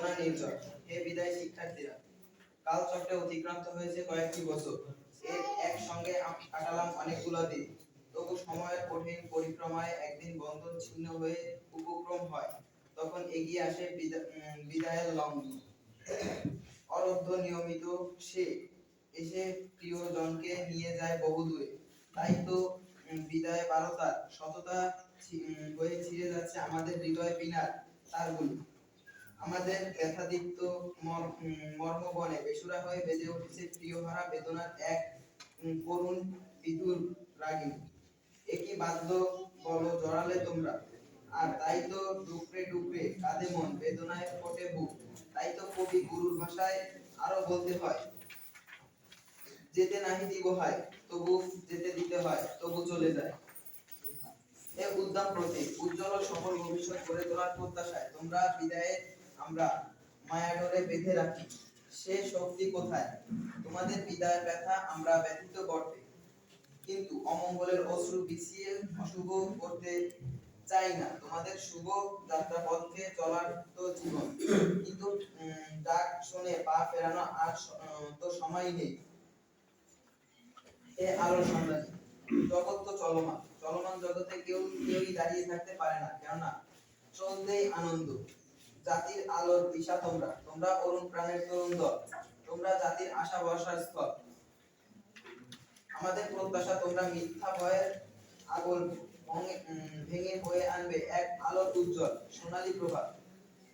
বেদনা নির্ঝর। হে বিদায় শিক্ষার্থীরা, কাল চক্রে অতিক্রান্ত হয়েছে কয়েকটি বছর। এর একসঙ্গে কাটালাম অনেকগুলো দিন। তবু সময়ের কঠিন পরিক্রমায় একদিন বন্ধন ছিন্ন হয়ে উপক্রম হয়। তখন এগিয়ে আসে বিদায়ের লগ্ন। অরব্ধ নিয়মিত সে এসে প্রিয়জনকে নিয়ে যায় বহুদূরে। তাই তো বিদায় বারতার সততা হয়ে ছিঁড়ে যাচ্ছে আমাদের হৃদয় পিনার তারগুলো। আমাদের ব্যথাদীপ্ত মর্মবনে বেসুরা হয়ে বেজে উঠেছে প্রিয়হারা বেদনার এক করুণ বিধুর রাগিনী। একই বাদ্য বলো জড়ালে তোমরা, আর তাই তো ডুকরে ডুকরে কাঁদে মন, বেদনায় ফোটে বুক। তাই তো কবি গুরুর ভাষায় আরো বলতে হয়, যেতে নাহি দিব হয় তবু যেতে দিতে হয়, তবু চলে যায়। এ উদ্দাম প্রতীক উজ্জ্বল সফল ভবিষ্যৎ গড়ে তোলার প্রত্যাশায় তোমরা বিদায়ে আমরা মায়াডোরে বেঁধে রাখি। সে শক্তি কোথায়? তোমাদের বিদায়ের ব্যথা আমরা ব্যথিত বটে, কিন্তু অমঙ্গলের অশ্রু বিছিয়ে অশুভ করতে চাই না। তোমাদের শুভ যাত্রাপথে চলার তো জীবন, কিন্তু ডাক শুনে পা ফেরানো আর তো সময় নেই। এ আলোর সন্ধানে জগৎ তো চলমান, চলমান জগতে কেউই দাঁড়িয়ে থাকতে পারে না, কেননা চলতেই আনন্দ। জাতির আলোর দিশা তোমরা, তোমরা অরুণ প্রাণের তরুণ দল, তোমরা জাতির আশা ভরসার স্থল। আমাদের প্রত্যাশা তোমরা মিথ্যা ভয়ের আগুন ভেঙে হয়ে আনবে এক আলোর উজ্জ্বল সোনালী প্রভাত।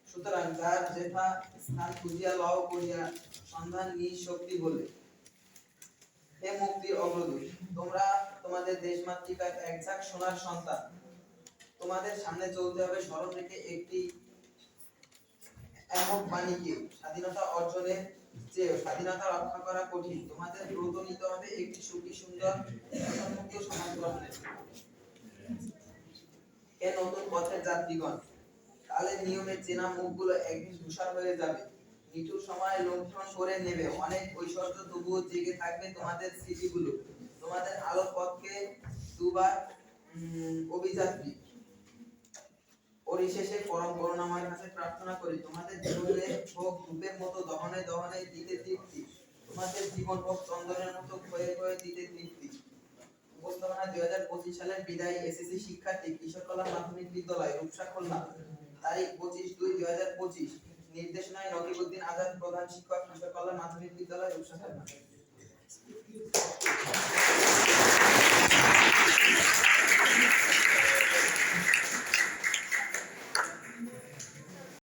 সুতরাং যার যেথা স্থান খুঁজিয়া লও করিয়া সন্ধান নিঃশক্তি বলে। হে মুক্তির অগ্রদূত, তোমরা তোমাদের দেশমাতৃকার একঝাঁক সোনার সন্তান। তোমাদের সামনে চলতে হবে স্মরণ রেখে একটি একক বাণীকে, স্বাধীনতা অর্জনের চেয়ে স্বাধীনতা রক্ষা করা কঠিন। তোমাদের ব্রত নিতে হবে একটি সুখী সুন্দর মুক্ত সমাজ গঠনের। হে নতুন পথের যাত্রীগণ, কালের নিয়মে চেনা মুখগুলো একদিন ধূসর হয়ে যাবে, নিঠুর সময় লঙ্ঘন করে নেবে অনেক ঐশ্বর্য, তবুও জেগে থাকবে তোমাদের স্মৃতিগুলো। তোমাদের আলোর পথকে দুবার অভিযাত্রী পরিশেষে পরম করুণাময়ের কাছে প্রার্থনা করি, তোমাদের জীবনে হোক ধূপের মতো দহনে দহনে দিতে তৃপ্তি, তোমাদের জীবন হোক চন্দনের মতো ক্ষয়ে ক্ষয়ে দিতে তৃপ্তি। উপস্থাপনা 2025 সালের বিদায়ী এসএসসি শিক্ষার্থী, কিশোর কল্যাণ মাধ্যমিক বিদ্যালয়, রূপসা খুলনা। তারিখ 25/2/2025। নির্দেশনায় নকিবউদ্দিন আজাদ, প্রধান শিক্ষক, কিশোর কল্যাণ মাধ্যমিক বিদ্যালয়, রূপসা খুলনা।